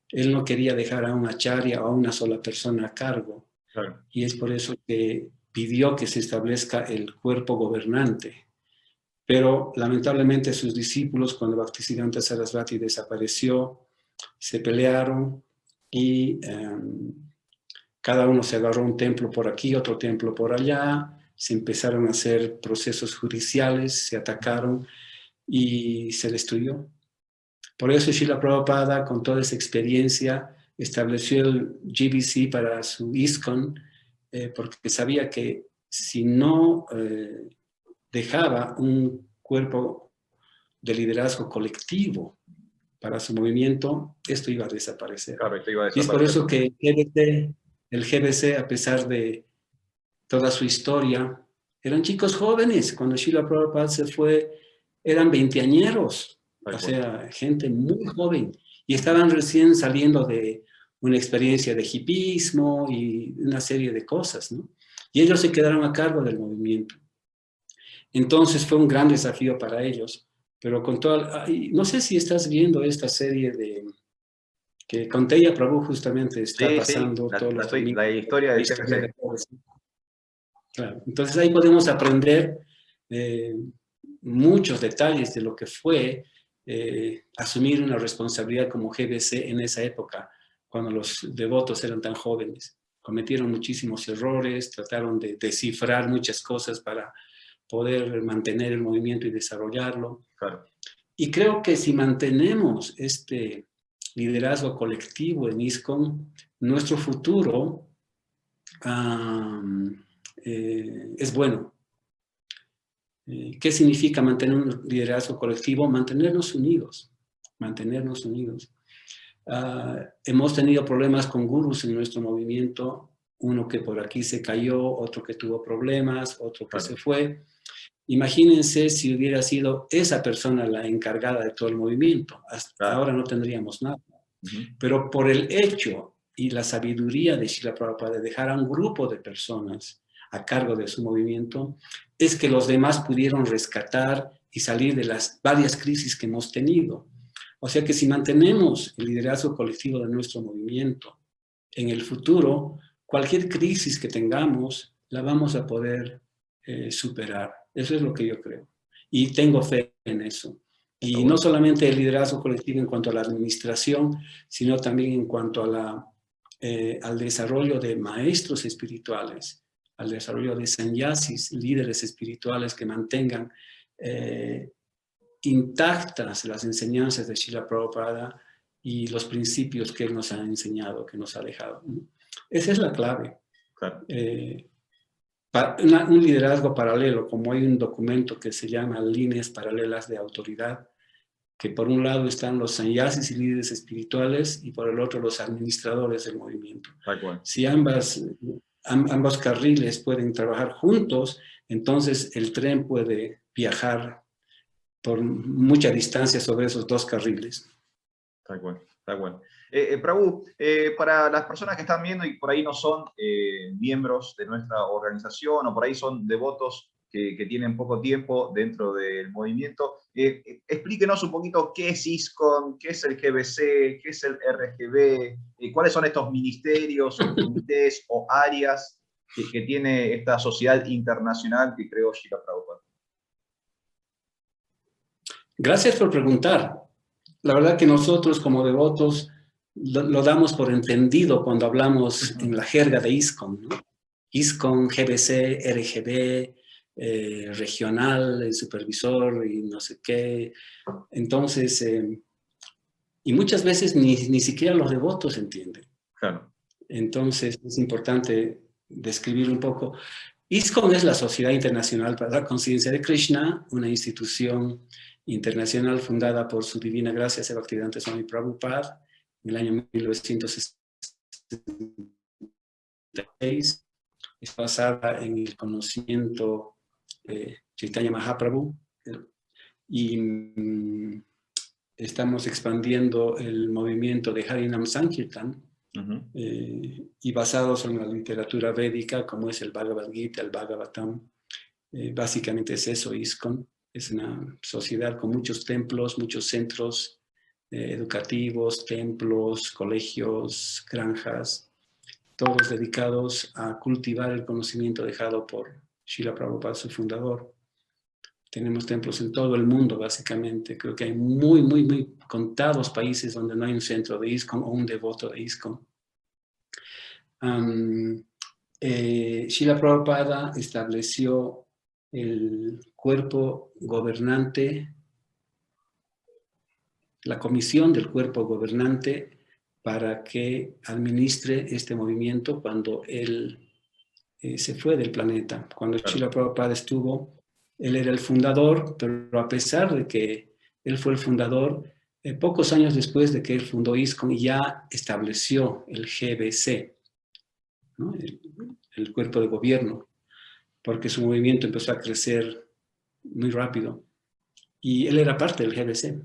[SPEAKER 2] Él no quería dejar a un acharya o a una sola persona a cargo. Claro. Y es por eso que pidió que se establezca el cuerpo gobernante. Pero lamentablemente sus discípulos, cuando Bhaktisiddhanta Sarasvati desapareció, se pelearon y cada uno se agarró un templo por aquí, otro templo por allá, se empezaron a hacer procesos judiciales, se atacaron y se destruyó. Por eso Srila Prabhupada, con toda esa experiencia, estableció el GBC para su ISKCON, porque sabía que si no dejaba un cuerpo de liderazgo colectivo para su movimiento, esto iba a desaparecer.
[SPEAKER 1] Claro, esto iba a desaparecer.
[SPEAKER 2] Y es por eso que el GBC, a pesar de toda su historia, eran chicos jóvenes. Cuando Srila Prabhupada se fue, eran veinteañeros. O sea, gente muy joven. Y estaban recién saliendo de una experiencia de hipismo y una serie de cosas, ¿no? Y ellos se quedaron a cargo del movimiento. Entonces fue un gran desafío para ellos. Pero con toda... No sé si estás viendo esta serie de... que Conteya Prabhu justamente está pasando todos los domingos.
[SPEAKER 1] La historia del GBC.
[SPEAKER 2] Claro. Entonces ahí podemos aprender muchos detalles de lo que fue asumir una responsabilidad como GBC en esa época, cuando los devotos eran tan jóvenes. Cometieron muchísimos errores, trataron de descifrar muchas cosas para poder mantener el movimiento y desarrollarlo. Claro. Y creo que si mantenemos este liderazgo colectivo en ISKCON, nuestro futuro es bueno. ¿Qué significa mantener un liderazgo colectivo? Mantenernos unidos. Mantenernos unidos. Hemos tenido problemas con gurús en nuestro movimiento. Uno que por aquí se cayó, otro que tuvo problemas, otro que se fue. Imagínense si hubiera sido esa persona la encargada de todo el movimiento. Hasta ahora no tendríamos nada. Pero por el hecho y la sabiduría de Srila Prabhupada de dejar a un grupo de personas a cargo de su movimiento, es que los demás pudieron rescatar y salir de las varias crisis que hemos tenido. O sea que si mantenemos el liderazgo colectivo de nuestro movimiento, en el futuro, cualquier crisis que tengamos, la vamos a poder superar. Eso es lo que yo creo. Y tengo fe en eso. Y no solamente el liderazgo colectivo en cuanto a la administración, sino también en cuanto a al desarrollo de maestros espirituales, al desarrollo de sannyasis, líderes espirituales que mantengan intactas las enseñanzas de Srila Prabhupada y los principios que él nos ha enseñado, que nos ha dejado. Esa es la clave. Claro. Un liderazgo paralelo, como hay un documento que se llama Líneas Paralelas de Autoridad, que por un lado están los sannyasis y líderes espirituales y por el otro los administradores del movimiento. Si ambos carriles pueden trabajar juntos, entonces el tren puede viajar por mucha distancia sobre esos dos carriles.
[SPEAKER 1] Está bueno, está bueno. Prabhu, para las personas que están viendo y por ahí no son miembros de nuestra organización o por ahí son devotos que tienen poco tiempo dentro del movimiento, explíquenos un poquito qué es ISKCON, qué es el GBC, qué es el RGB, cuáles son estos ministerios o comités o áreas que tiene esta sociedad internacional que creó Srila Prabhupada.
[SPEAKER 2] Gracias por preguntar. La verdad que nosotros como devotos lo damos por entendido cuando hablamos en la jerga de ISKCON, ¿no? ISKCON, GBC, RGB, regional, el supervisor y no sé qué. Entonces, y muchas veces ni siquiera los devotos entienden. Claro. Entonces es importante describir un poco. ISKCON es la Sociedad Internacional para la Conciencia de Krishna, una institución internacional fundada por su divina gracia Sri Bhaktivedanta Swami Prabhupada en el año 1966. Es basada en el conocimiento de Chaitanya Mahaprabhu y estamos expandiendo el movimiento de Harinam Sankirtan y basados en la literatura védica como es el Bhagavad Gita, el Bhagavatam. Básicamente es eso, ISKCON. Es una sociedad con muchos templos, muchos centros educativos, templos, colegios, granjas, todos dedicados a cultivar el conocimiento dejado por Srila Prabhupada, su fundador. Tenemos templos en todo el mundo, básicamente. Creo que hay muy contados países donde no hay un centro de ISKCON o un devoto de ISKCON. Srila Prabhupada estableció el cuerpo gobernante, la comisión del cuerpo gobernante para que administre este movimiento cuando él se fue del planeta. Cuando Srila Prabhupada estuvo, él era el fundador, pero a pesar de que él fue el fundador, pocos años después de que él fundó ISKCON, ya estableció el GBC, ¿no? el cuerpo de gobierno, porque su movimiento empezó a crecer muy rápido. Y él era parte del GBC.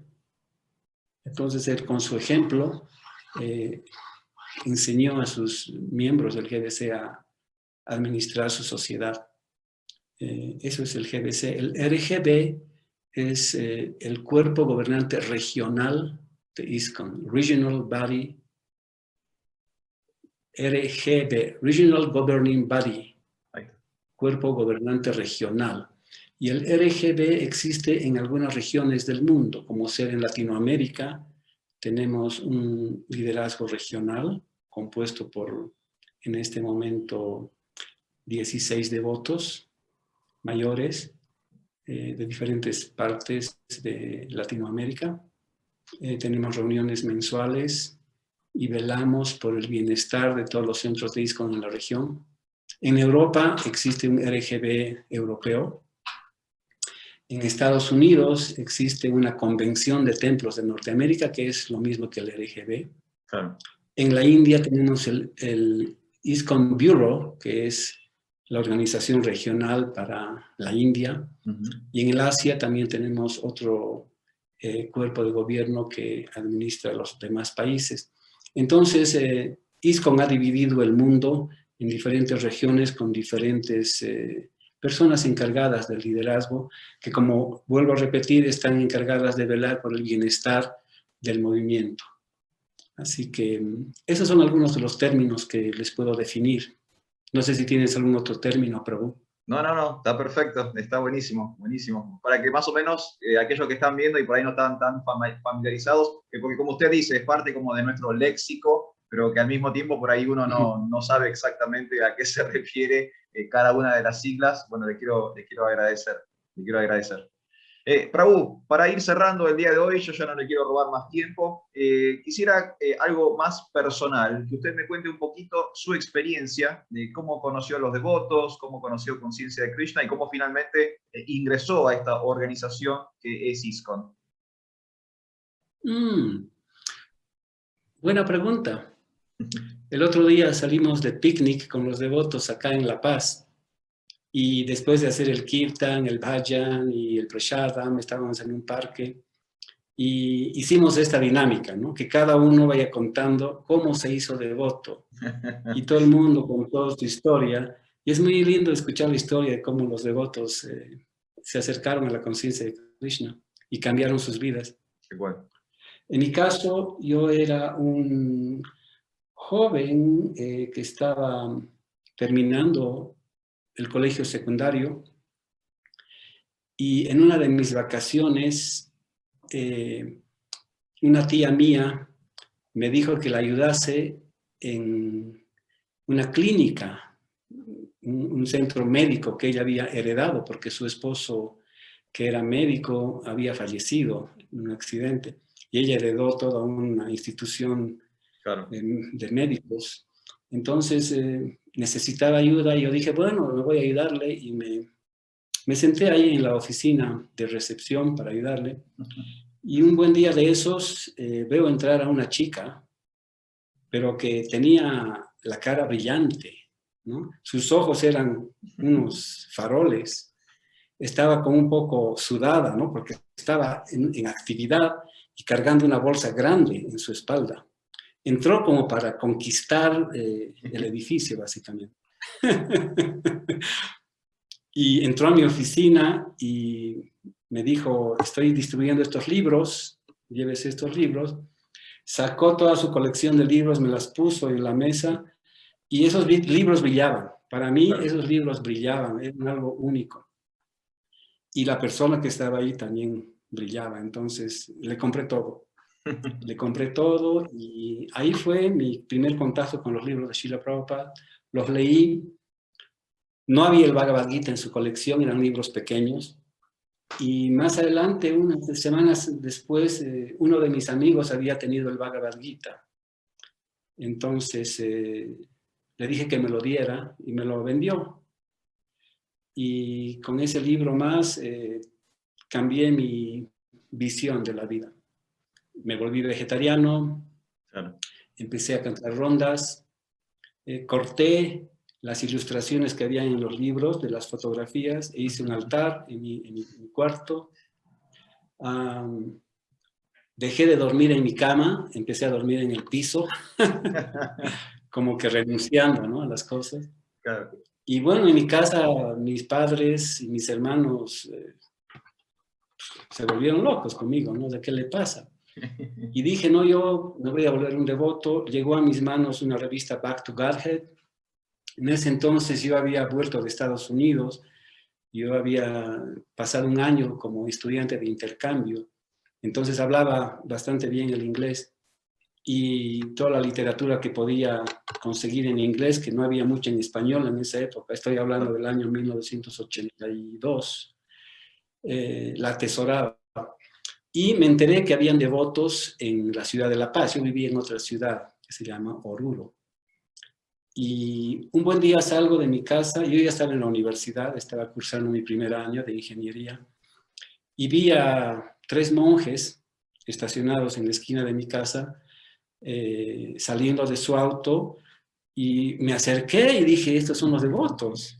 [SPEAKER 2] Entonces él, con su ejemplo, enseñó a sus miembros del GBC a administrar su sociedad. Eso es el GBC. El RGB es el cuerpo gobernante regional de ISKCON, Regional Body, RGB, Regional Governing Body, cuerpo gobernante regional. Y el RGB existe en algunas regiones del mundo, como ser en Latinoamérica. Tenemos un liderazgo regional compuesto por, en este momento, 16 devotos mayores de diferentes partes de Latinoamérica. Tenemos reuniones mensuales y velamos por el bienestar de todos los centros de ISKCON en la región. En Europa existe un RGB europeo. En Estados Unidos existe una convención de templos de Norteamérica que es lo mismo que el RGB.
[SPEAKER 1] Claro.
[SPEAKER 2] En la India tenemos el ISKCON Bureau, que es la organización regional para la India. Y en el Asia también tenemos otro cuerpo de gobierno que administra los demás países. Entonces, ISKCON ha dividido el mundo en diferentes regiones con diferentes personas encargadas del liderazgo, que, como vuelvo a repetir, están encargadas de velar por el bienestar del movimiento. Así que esos son algunos de los términos que les puedo definir. No sé si tienes algún otro término, Prabhu.
[SPEAKER 1] No, está perfecto, está buenísimo, buenísimo. Para que más o menos aquellos que están viendo y por ahí no están tan familiarizados, porque como usted dice, es parte como de nuestro léxico, pero que al mismo tiempo por ahí uno no sabe exactamente a qué se refiere cada una de las siglas. Bueno, le quiero agradecer, Prabhu, para ir cerrando el día de hoy, yo ya no le quiero robar más tiempo, quisiera algo más personal, que usted me cuente un poquito su experiencia de cómo conoció a los devotos, cómo conoció Conciencia de Krishna y cómo finalmente ingresó a esta organización que es ISKCON.
[SPEAKER 2] Buena pregunta. El otro día salimos de picnic con los devotos acá en La Paz. Y después de hacer el kirtan, el bhajan y el prashadam, estábamos en un parque y hicimos esta dinámica, ¿no? Que cada uno vaya contando cómo se hizo devoto. Y todo el mundo contó su historia. Y es muy lindo escuchar la historia de cómo los devotos se acercaron a la conciencia de Krishna y cambiaron sus vidas.
[SPEAKER 1] Igual.
[SPEAKER 2] En mi caso, yo era un joven que estaba terminando el colegio secundario y en una de mis vacaciones una tía mía me dijo que la ayudase en una clínica, un centro médico que ella había heredado porque su esposo, que era médico, había fallecido en un accidente y ella heredó toda una institución de médicos. Entonces necesitaba ayuda y yo dije, bueno, me voy a ayudarle y me Me senté ahí en la oficina de recepción para ayudarle, y un buen día de esos veo entrar a una chica, pero que tenía la cara brillante, ¿no? Sus ojos eran unos faroles, estaba como un poco sudada, ¿no? Porque estaba en actividad y cargando una bolsa grande en su espalda. Entró como para conquistar el edificio, básicamente. Y entró a mi oficina y me dijo, estoy distribuyendo estos libros, llévese estos libros. Sacó toda su colección de libros, me las puso en la mesa y esos libros brillaban. Para mí esos libros brillaban, eran algo único. Y la persona que estaba ahí también brillaba, entonces le compré todo. Le compré todo y ahí fue mi primer contacto con los libros de Srila Prabhupada. Los leí. No había el Bhagavad Gita en su colección, eran libros pequeños. Y más adelante, unas semanas después, uno de mis amigos había tenido el Bhagavad Gita. Entonces le dije que me lo diera y me lo vendió. Y con ese libro más cambié mi visión de la vida. Me volví vegetariano, claro. Empecé a cantar rondas, corté las ilustraciones que había en los libros de las fotografías e hice un altar en mi cuarto. Dejé de dormir en mi cama, empecé a dormir en el piso, como que renunciando, ¿no?, a las cosas. Claro. Y bueno, en mi casa mis padres y mis hermanos se volvieron locos conmigo, ¿no? ¿De qué le pasa? Y dije, no, yo me voy a volver un devoto. Llegó a mis manos una revista Back to Godhead. En ese entonces yo había vuelto de Estados Unidos, yo había pasado un año como estudiante de intercambio, entonces hablaba bastante bien el inglés y toda la literatura que podía conseguir en inglés, que no había mucha en español en esa época, estoy hablando del año 1982, la atesoraba. Y me enteré que habían devotos en la ciudad de La Paz. Yo vivía en otra ciudad que se llama Oruro. Y un buen día salgo de mi casa, yo ya estaba en la universidad, estaba cursando mi primer año de ingeniería, y vi a 3 monjes estacionados en la esquina de mi casa, saliendo de su auto, y me acerqué y dije, estos son los devotos.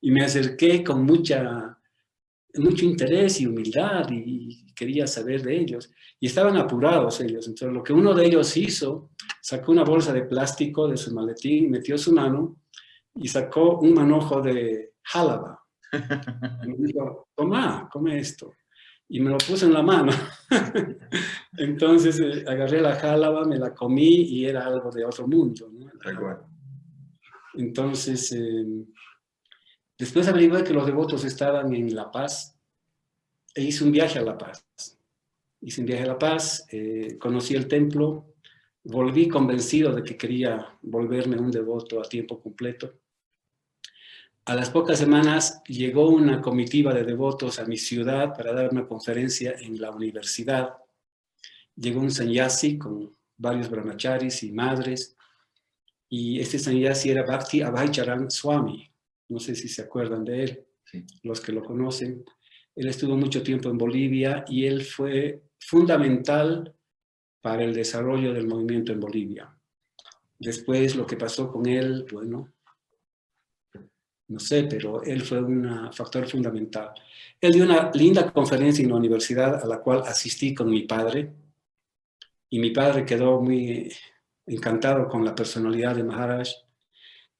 [SPEAKER 2] Y me acerqué con mucho interés y humildad y quería saber de ellos. Y estaban apurados ellos. Entonces, lo que uno de ellos hizo, sacó una bolsa de plástico de su maletín, metió su mano y sacó un manojo de jálaba. Y me dijo, toma, come esto. Y me lo puso en la mano. Entonces agarré la jálaba, me la comí y era algo de otro mundo, ¿no? Entonces, después averigué que los devotos estaban en La Paz e hice un viaje a La Paz. Hice un viaje a La Paz, conocí el templo, volví convencido de que quería volverme un devoto a tiempo completo. A las pocas semanas llegó una comitiva de devotos a mi ciudad para dar una conferencia en la universidad. Llegó un sannyasi con varios brahmacharis y madres, y este sannyasi era Bhakti Abhaycharan Swami. No sé si se acuerdan de él, sí, los que lo conocen. Él estuvo mucho tiempo en Bolivia y él fue fundamental para el desarrollo del movimiento en Bolivia. Después lo que pasó con él, bueno, no sé, pero él fue un factor fundamental. Él dio una linda conferencia en la universidad a la cual asistí con mi padre, y mi padre quedó muy encantado con la personalidad de Maharaj.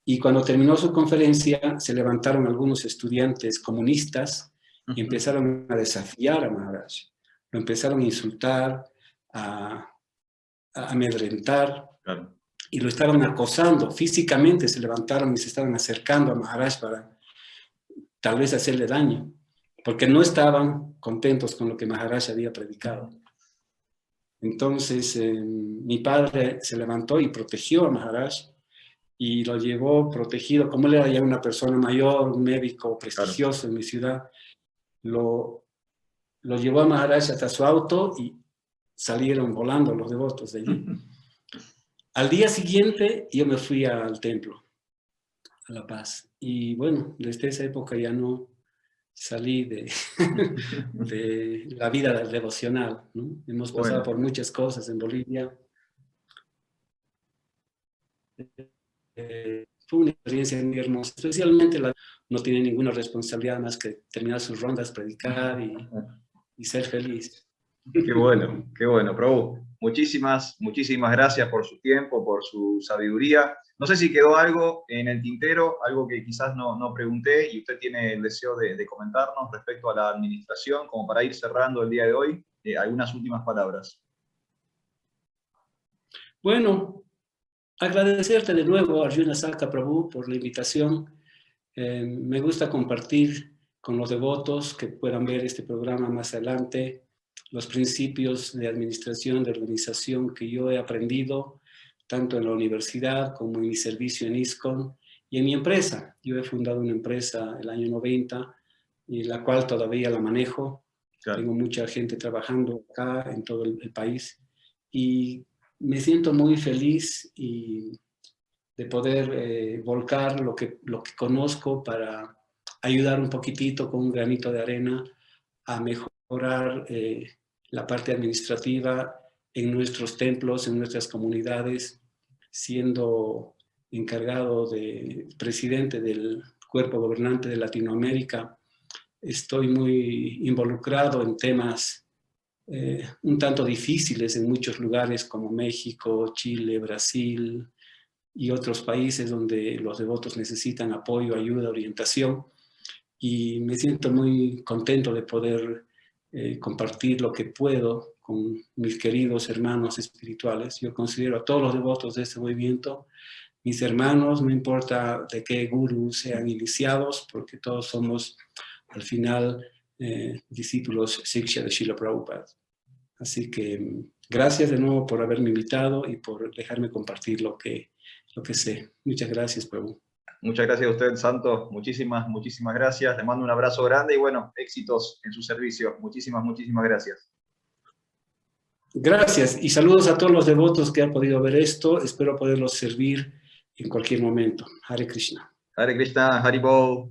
[SPEAKER 2] Y cuando terminó su conferencia, se levantaron algunos estudiantes comunistas y empezaron a desafiar a Maharaj. Lo empezaron a insultar, a amedrentar, claro, y lo estaban acosando. Físicamente se levantaron y se estaban acercando a Maharaj para tal vez hacerle daño, porque no estaban contentos con lo que Maharaj había predicado. Entonces mi padre se levantó y protegió a Maharaj y lo llevó protegido. Como él era ya una persona mayor, un médico prestigioso, claro, en mi ciudad, lo llevó a Maharaj hasta su auto y salieron volando los devotos de allí. Al día siguiente yo me fui al templo, a La Paz, Y bueno, desde esa época ya no salí de, de la vida devocional, ¿no? Hemos pasado
[SPEAKER 1] Bueno,
[SPEAKER 2] por muchas cosas en Bolivia. Fue una experiencia muy hermosa, especialmente no tiene ninguna responsabilidad más que terminar sus rondas, predicar y ser feliz.
[SPEAKER 1] qué bueno, Prabhu. Muchísimas gracias por su tiempo, por su sabiduría. No sé si quedó algo en el tintero, algo que quizás no pregunté y usted tiene el deseo de comentarnos respecto a la administración, como para ir cerrando el día de hoy, algunas últimas palabras.
[SPEAKER 2] Bueno, agradecerte de nuevo, Arjuna Saka Prabhu, por la invitación. Me gusta compartir con los devotos que puedan ver este programa más adelante los principios de administración, de organización que yo he aprendido tanto en la universidad como en mi servicio en ISKCON y en mi empresa. Yo he fundado una empresa el año 90 y la cual todavía la manejo.
[SPEAKER 1] Claro.
[SPEAKER 2] Tengo mucha gente trabajando acá en todo el país y me siento muy feliz y de poder volcar lo que conozco para ayudar un poquitito con un granito de arena a mejorar la parte administrativa en nuestros templos, en nuestras comunidades, siendo encargado de presidente del cuerpo gobernante de Latinoamérica. Estoy muy involucrado en temas un tanto difíciles en muchos lugares como México, Chile, Brasil, y otros países donde los devotos necesitan apoyo, ayuda, orientación. Y me siento muy contento de poder compartir lo que puedo con mis queridos hermanos espirituales. Yo considero a todos los devotos de este movimiento mis hermanos, no importa de qué gurú sean iniciados, porque todos somos al final discípulos Siksha de Srila Prabhupada. Así que gracias de nuevo por haberme invitado y por dejarme compartir lo que sé. Muchas gracias, Prabhu.
[SPEAKER 1] Muchas gracias a usted, Santo. Muchísimas gracias. Le mando un abrazo grande y bueno, éxitos en su servicio. Muchísimas gracias.
[SPEAKER 2] Gracias y saludos a todos los devotos que han podido ver esto. Espero poderlos servir en cualquier momento. Hare Krishna.
[SPEAKER 1] Hare Krishna, Hari Bol.